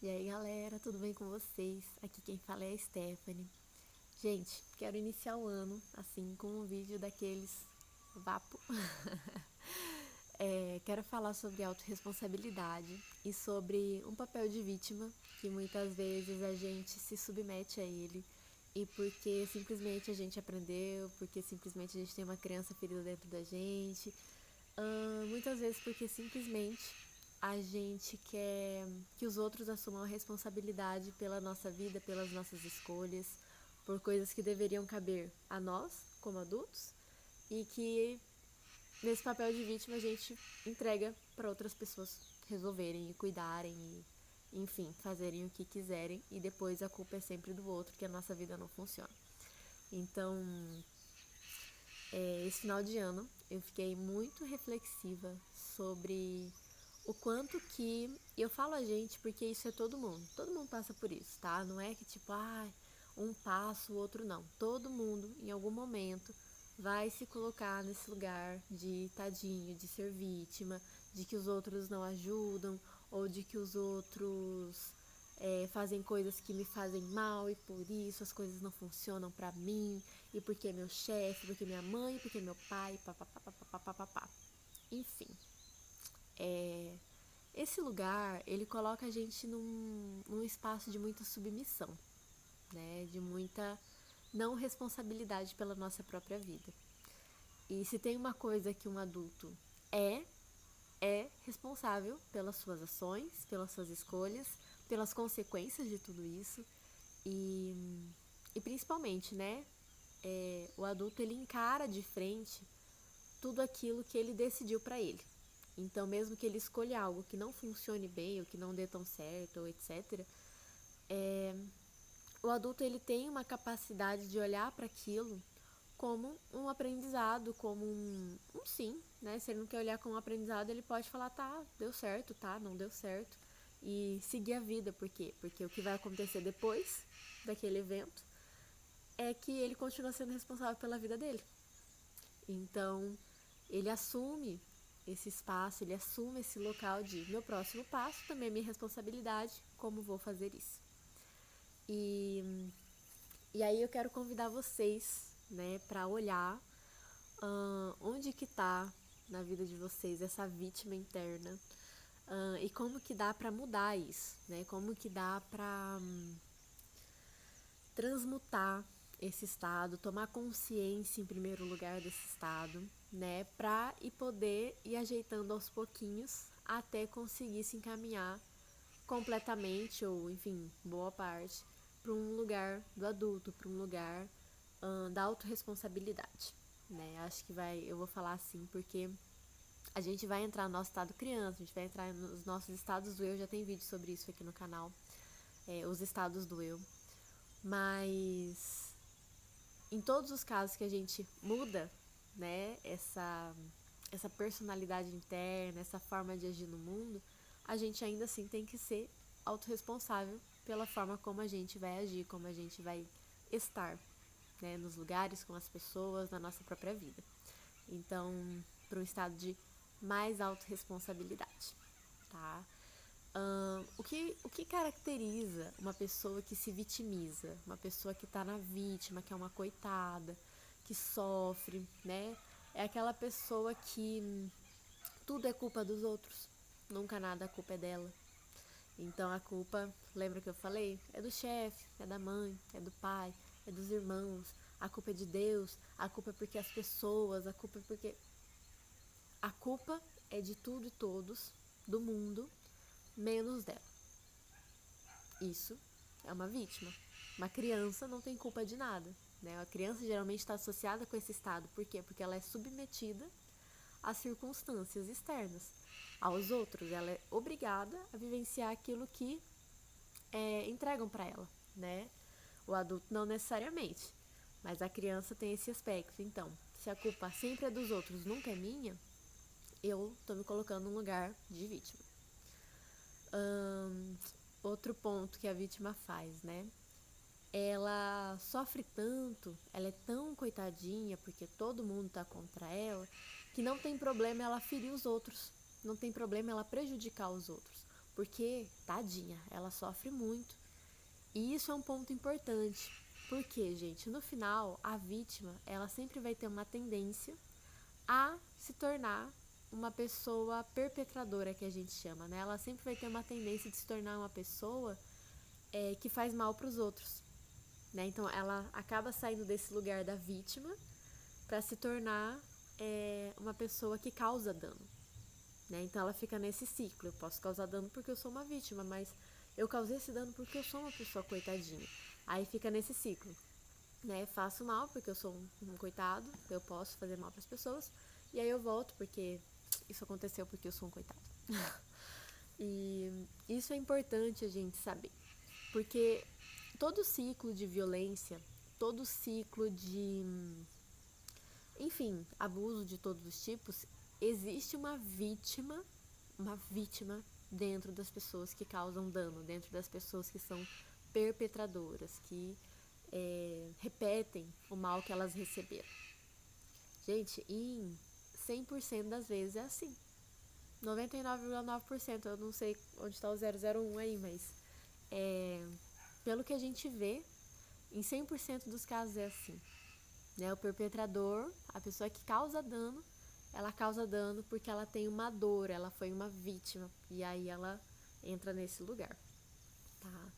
E aí galera, tudo bem com vocês? Aqui quem fala é a Stephanie. Gente, quero iniciar o ano assim com um vídeo daqueles vapo. Quero falar sobre autorresponsabilidade e sobre um papel de vítima que muitas vezes a gente se submete a ele e porque simplesmente a gente aprendeu, porque simplesmente a gente tem uma criança ferida dentro da gente, muitas vezes porque simplesmente a gente quer que os outros assumam a responsabilidade pela nossa vida, pelas nossas escolhas, por coisas que deveriam caber a nós, como adultos, e que nesse papel de vítima a gente entrega para outras pessoas resolverem e cuidarem e, enfim, fazerem o que quiserem e depois a culpa é sempre do outro que a nossa vida não funciona. Então, esse final de ano eu fiquei muito reflexiva sobre o quanto que, e eu falo a gente porque isso é todo mundo passa por isso, tá? Não é que tipo, um passa, o outro não. Todo mundo, em algum momento, vai se colocar nesse lugar de tadinho, de ser vítima, de que os outros não ajudam, ou de que os outros fazem coisas que me fazem mal e por isso as coisas não funcionam pra mim, e porque meu chefe, porque minha mãe, porque meu pai, papapá. Enfim, esse lugar, ele coloca a gente num espaço de muita submissão, né? De muita não responsabilidade pela nossa própria vida. E se tem uma coisa que um adulto é, é responsável pelas suas ações, pelas suas escolhas, pelas consequências de tudo isso. E principalmente, né? O adulto, ele encara de frente tudo aquilo que ele decidiu para ele. Então, mesmo que ele escolha algo que não funcione bem, ou que não dê tão certo, ou etc., o adulto, ele tem uma capacidade de olhar para aquilo como um aprendizado, como um sim, né? Se ele não quer olhar como um aprendizado, ele pode falar, tá, deu certo, tá, não deu certo, e seguir a vida. Por quê? Porque o que vai acontecer depois daquele evento é que ele continua sendo responsável pela vida dele. Então, ele assume esse espaço, ele assume esse local de meu próximo passo também é minha responsabilidade, como vou fazer isso. E aí eu quero convidar vocês, né, para olhar onde que tá na vida de vocês essa vítima interna, e como que dá para mudar isso, né? Como que dá para transmutar esse estado, tomar consciência em primeiro lugar desse estado, né, para e poder ir ajeitando aos pouquinhos até conseguir se encaminhar completamente ou, enfim, boa parte para um lugar do adulto, para um lugar da autorresponsabilidade, né? Acho que eu vou falar assim porque a gente vai entrar no nosso estado criança, a gente vai entrar nos nossos estados do eu, já tem vídeo sobre isso aqui no canal, os estados do eu. Mas em todos os casos que a gente muda, né, essa personalidade interna, essa forma de agir no mundo, a gente ainda assim tem que ser autorresponsável pela forma como a gente vai agir, como a gente vai estar, né, nos lugares, com as pessoas, na nossa própria vida. Então, para um estado de mais autorresponsabilidade, tá? O que caracteriza uma pessoa que se vitimiza, uma pessoa que tá na vítima, que é uma coitada, que sofre, né? É aquela pessoa que tudo é culpa dos outros, nunca nada a culpa é dela. Então a culpa, lembra que eu falei? É do chefe, é da mãe, é do pai, é dos irmãos, a culpa é de Deus, a culpa é porque as pessoas, a culpa é porque... A culpa é de tudo e todos, do mundo, menos dela. Isso é uma vítima. Uma criança não tem culpa de nada, né? A criança geralmente está associada com esse estado. Por quê? Porque ela é submetida às circunstâncias externas, aos outros. Ela é obrigada a vivenciar aquilo que entregam para ela, né? O adulto não necessariamente, mas a criança tem esse aspecto. Então, se a culpa sempre é dos outros, nunca é minha, eu tô me colocando num lugar de vítima. Outro ponto que a vítima faz, né? Ela sofre tanto, ela é tão coitadinha porque todo mundo tá contra ela, que não tem problema ela ferir os outros, não tem problema ela prejudicar os outros, porque, tadinha, ela sofre muito. E isso é um ponto importante, porque, gente, no final, a vítima, ela sempre vai ter uma tendência a se tornar uma pessoa perpetradora, que a gente chama, né? Ela sempre vai ter uma tendência de se tornar uma pessoa que faz mal para os outros, né? Então, ela acaba saindo desse lugar da vítima para se tornar uma pessoa que causa dano, né? Então, ela fica nesse ciclo. Eu posso causar dano porque eu sou uma vítima, mas eu causei esse dano porque eu sou uma pessoa coitadinha. Aí fica nesse ciclo, né? Faço mal porque eu sou um coitado, eu posso fazer mal para as pessoas, e aí eu volto porque isso aconteceu porque eu sou um coitado. E isso é importante a gente saber, porque todo ciclo de violência, todo ciclo de, enfim, abuso de todos os tipos, existe uma vítima dentro das pessoas que causam dano, dentro das pessoas que são perpetradoras, que repetem o mal que elas receberam. Gente, em 100% das vezes é assim. 99,9%, eu não sei onde está o 001 aí, mas pelo que a gente vê, em 100% dos casos é assim, né? O perpetrador, a pessoa que causa dano, ela causa dano porque ela tem uma dor, ela foi uma vítima, e aí ela entra nesse lugar, tá?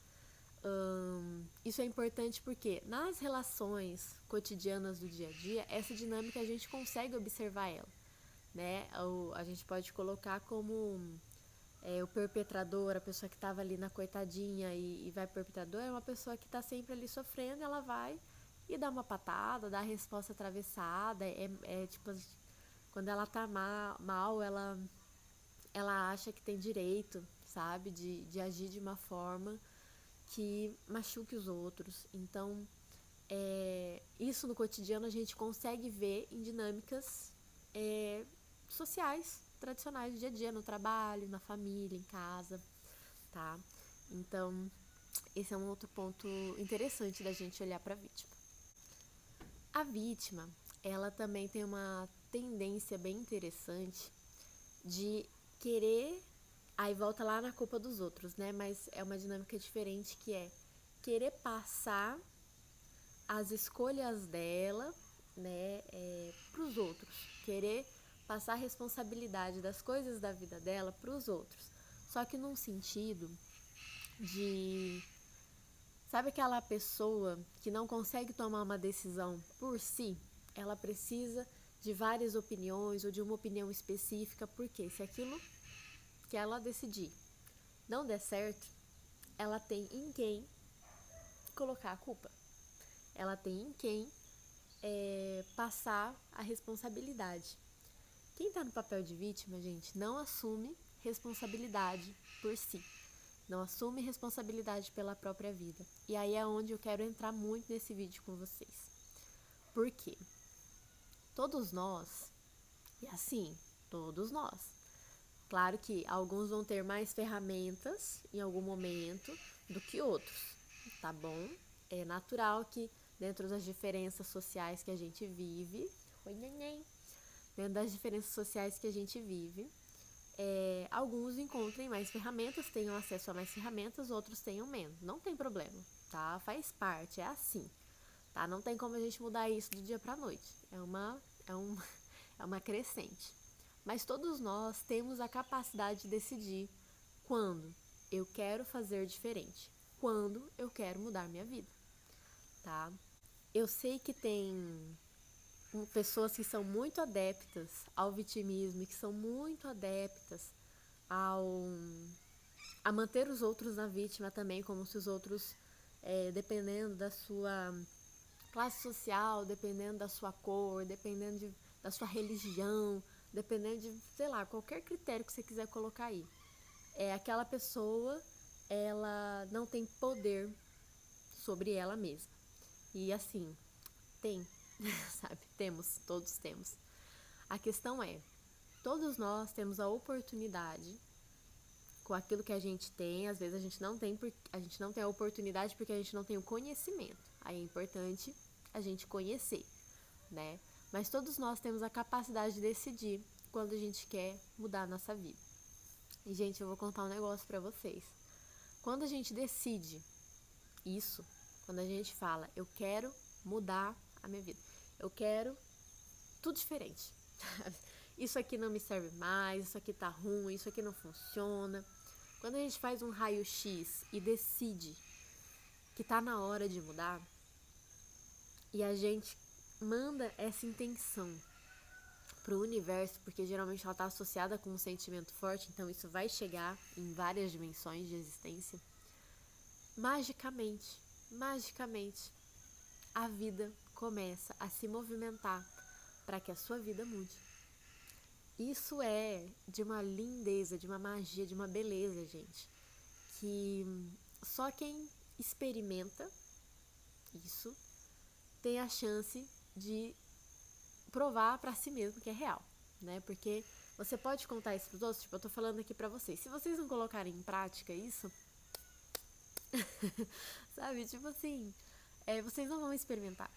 Isso é importante porque nas relações cotidianas do dia a dia, essa dinâmica a gente consegue observar ela, né? A gente pode colocar como o perpetrador, a pessoa que estava ali na coitadinha e vai pro perpetrador, é uma pessoa que está sempre ali sofrendo, ela vai e dá uma patada, dá a resposta atravessada, tipo, quando ela tá mal, ela acha que tem direito, sabe, de agir de uma forma que machuque os outros. Então, isso no cotidiano a gente consegue ver em dinâmicas sociais, tradicionais do dia a dia, no trabalho, na família, em casa, tá? Então, esse é um outro ponto interessante da gente olhar para a vítima. A vítima, ela também tem uma tendência bem interessante de querer, aí volta lá na culpa dos outros, né? Mas é uma dinâmica diferente, que é querer passar as escolhas dela, né, para os outros, querer passar a responsabilidade das coisas da vida dela para os outros, só que num sentido de, sabe, aquela pessoa que não consegue tomar uma decisão por si, ela precisa de várias opiniões ou de uma opinião específica, porque se aquilo que ela decidir não der certo, ela tem em quem colocar a culpa. Ela tem em quem passar a responsabilidade. Quem está no papel de vítima, gente, não assume responsabilidade por si. Não assume responsabilidade pela própria vida. E aí é onde eu quero entrar muito nesse vídeo com vocês. Por quê? Todos nós, e assim, todos nós. Claro que alguns vão ter mais ferramentas em algum momento do que outros, tá bom? É natural que dentro das diferenças sociais que a gente vive, dentro das diferenças sociais que a gente vive, alguns encontrem mais ferramentas, tenham acesso a mais ferramentas, outros tenham menos. Não tem problema, tá? Faz parte, é assim, tá? Não tem como a gente mudar isso do dia pra noite. É uma crescente. Mas todos nós temos a capacidade de decidir quando eu quero fazer diferente, quando eu quero mudar minha vida, tá? Eu sei que tem pessoas que são muito adeptas ao vitimismo e que são muito adeptas a manter os outros na vítima também, como se os outros, dependendo da sua classe social, dependendo da sua cor, dependendo da sua religião, dependendo de, sei lá, qualquer critério que você quiser colocar aí. Aquela pessoa, ela não tem poder sobre ela mesma. E assim, tem, sabe? Todos temos. A questão é, todos nós temos a oportunidade com aquilo que a gente tem, às vezes a gente não tem a oportunidade porque a gente não tem o conhecimento. Aí é importante a gente conhecer, né? Mas todos nós temos a capacidade de decidir quando a gente quer mudar a nossa vida. E, gente, eu vou contar um negócio pra vocês. Quando a gente decide isso, quando a gente fala, eu quero mudar a minha vida, eu quero tudo diferente. Isso aqui não me serve mais, isso aqui tá ruim, isso aqui não funciona. Quando a gente faz um raio-x e decide que tá na hora de mudar, e a gente manda essa intenção pro universo, porque geralmente ela tá associada com um sentimento forte, então isso vai chegar em várias dimensões de existência. Magicamente, a vida começa a se movimentar para que a sua vida mude. Isso é de uma lindeza, de uma magia, de uma beleza, gente, que só quem experimenta isso tem a chance de provar para si mesmo que é real, né? Porque você pode contar isso pros outros, tipo, eu tô falando aqui pra vocês. Se vocês não colocarem em prática isso, sabe? Tipo assim, vocês não vão experimentar,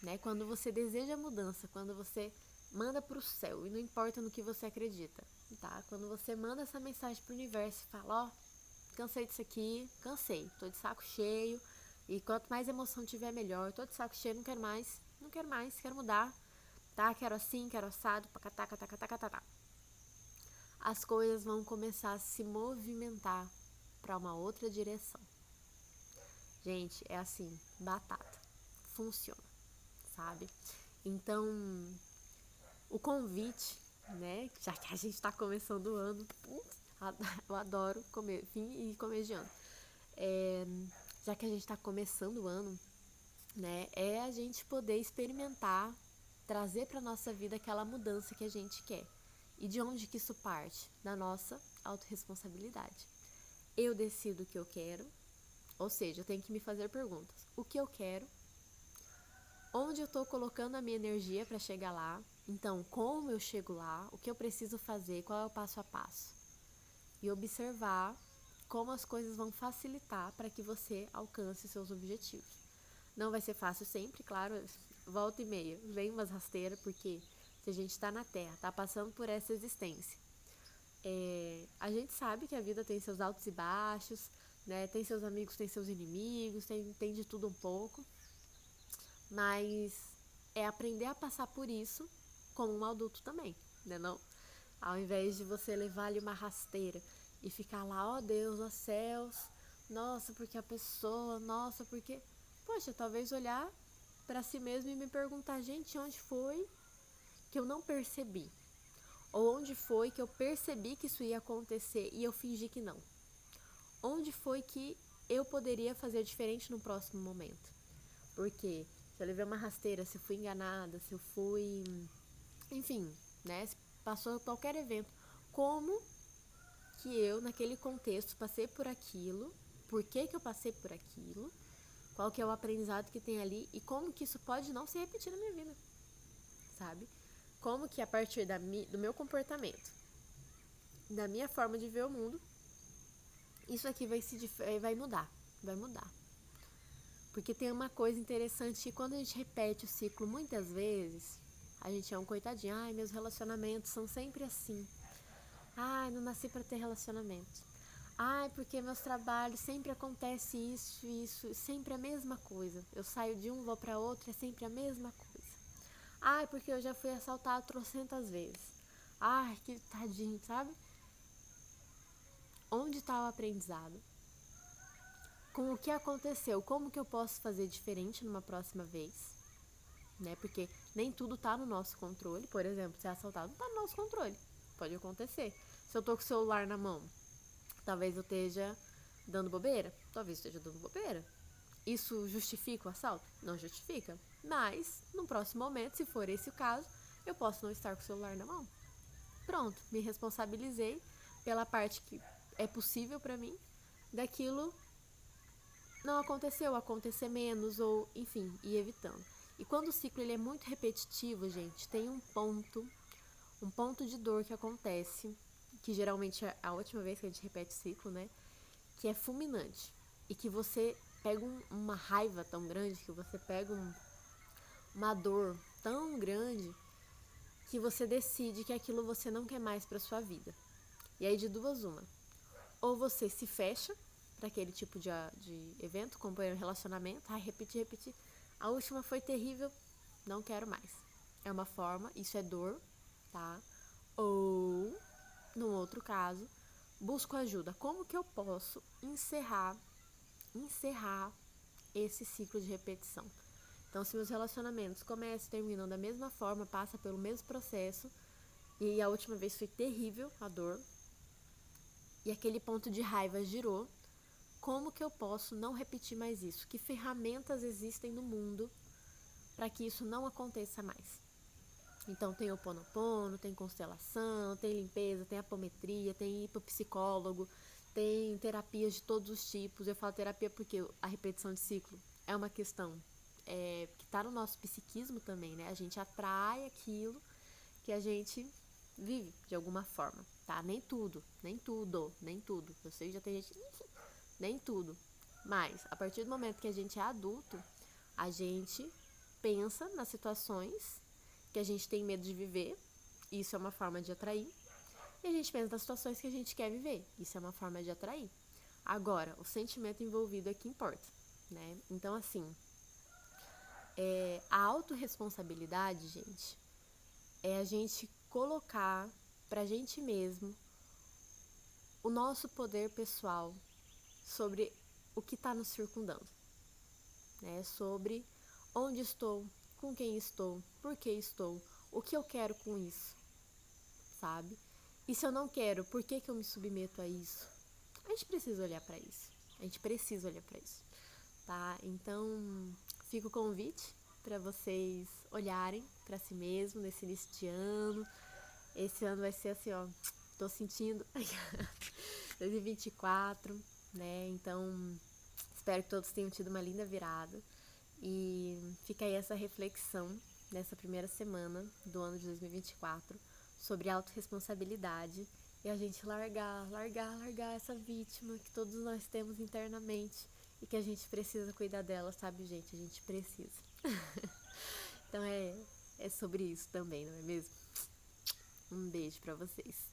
né? Quando você deseja mudança, quando você manda pro céu, e não importa no que você acredita, tá? Quando você manda essa mensagem pro universo e fala, ó, cansei disso aqui, cansei, tô de saco cheio, e quanto mais emoção tiver, melhor. Tô de saco cheio, não quero mais, quero mudar, tá? Quero assim, quero assado, pacatá, catá, catá, catá, catá. As coisas vão começar a se movimentar para uma outra direção. Gente, é assim, batata. Funciona, sabe? Então, o convite, né? Já que a gente tá começando o ano, eu adoro comer, fim e comer de ano. Já que a gente tá começando o ano, né? É a gente poder experimentar, trazer pra nossa vida aquela mudança que a gente quer. E de onde que isso parte? Da nossa autorresponsabilidade. Eu decido o que eu quero, ou seja, eu tenho que me fazer perguntas. O que eu quero? Onde eu estou colocando a minha energia para chegar lá? Então, como eu chego lá? O que eu preciso fazer? Qual é o passo a passo? E observar como as coisas vão facilitar para que você alcance seus objetivos. Não vai ser fácil sempre, claro, volta e meia, vem umas rasteiras, porque se a gente está na Terra, está passando por essa existência, a gente sabe que a vida tem seus altos e baixos, né? Tem seus amigos, tem seus inimigos, tem de tudo um pouco, mas é aprender a passar por isso como um adulto também, né não? Ao invés de você levar ali uma rasteira e ficar lá, ó Deus, ó céus, nossa, porque a pessoa, nossa, porque... Poxa, talvez olhar para si mesmo e me perguntar, gente, onde foi que eu não percebi? Ou onde foi que eu percebi que isso ia acontecer e eu fingi que não? Onde foi que eu poderia fazer diferente no próximo momento? Porque se eu levei uma rasteira, se eu fui enganada, se eu fui... Enfim, né? Se passou qualquer evento. Como que eu, naquele contexto, passei por aquilo? Por que que eu passei por aquilo? Qual que é o aprendizado que tem ali? E como que isso pode não se repetir na minha vida? Sabe? Como que a partir do meu comportamento, da minha forma de ver o mundo, isso aqui vai mudar. Vai mudar. Porque tem uma coisa interessante que quando a gente repete o ciclo muitas vezes, a gente é um coitadinho. Ai, meus relacionamentos são sempre assim. Ai, não nasci para ter relacionamento. Ai, porque meus trabalhos sempre acontece isso, sempre a mesma coisa. Eu saio de um, vou para outro, é sempre a mesma coisa. Ai, porque eu já fui assaltado trocentas vezes. Ai, que tadinho, sabe? Onde está o aprendizado? Com o que aconteceu, como que eu posso fazer diferente numa próxima vez? Né? Porque nem tudo tá no nosso controle. Por exemplo, ser assaltado não tá no nosso controle. Pode acontecer. Se eu tô com o celular na mão, talvez eu esteja dando bobeira. Talvez eu esteja dando bobeira. Isso justifica o assalto? Não justifica. Mas, no próximo momento, se for esse o caso, eu posso não estar com o celular na mão. Pronto, me responsabilizei pela parte que é possível pra mim, daquilo não aconteceu, acontecer menos, ou enfim, ir evitando. E quando o ciclo ele é muito repetitivo, gente, tem um ponto de dor que acontece, que geralmente é a última vez que a gente repete o ciclo, né? Que é fulminante. E que você pega uma raiva tão grande, que você pega uma dor tão grande, que você decide que aquilo você não quer mais pra sua vida. E aí de duas uma. Ou você se fecha para aquele tipo de evento, companheiro, relacionamento, repetir. A última foi terrível, não quero mais. É uma forma, isso é dor, tá? Ou, no outro caso, busco ajuda. Como que eu posso encerrar esse ciclo de repetição? Então, se meus relacionamentos começam e terminam da mesma forma, passa pelo mesmo processo, e a última vez foi terrível a dor, e aquele ponto de raiva girou, como que eu posso não repetir mais isso? Que ferramentas existem no mundo para que isso não aconteça mais? Então tem Ho'oponopono, tem constelação, tem limpeza, tem apometria, tem ir pro psicólogo, tem terapias de todos os tipos. Eu falo terapia porque a repetição de ciclo é uma questão que está no nosso psiquismo também, né? A gente atrai aquilo que a gente vive de alguma forma, tá? Nem tudo. Eu sei que já tem gente, nem tudo. Mas, a partir do momento que a gente é adulto, a gente pensa nas situações que a gente tem medo de viver, isso é uma forma de atrair. E a gente pensa nas situações que a gente quer viver, isso é uma forma de atrair. Agora, o sentimento envolvido é que importa, né? Então, assim, a autorresponsabilidade, gente, é a gente colocar pra gente mesmo o nosso poder pessoal sobre o que está nos circundando, né? Sobre onde estou, com quem estou, por que estou, o que eu quero com isso, sabe? E se eu não quero, por que eu me submeto a isso? A gente precisa olhar para isso. Tá? Então, fica o convite para vocês olharem para si mesmo nesse início de ano. Esse ano vai ser assim, ó, tô sentindo 2024, né? Então, espero que todos tenham tido uma linda virada. E fica aí essa reflexão nessa primeira semana do ano de 2024 sobre autorresponsabilidade e a gente largar essa vítima que todos nós temos internamente e que a gente precisa cuidar dela, sabe, gente? A gente precisa. Então é sobre isso também, não é mesmo? Um beijo pra vocês.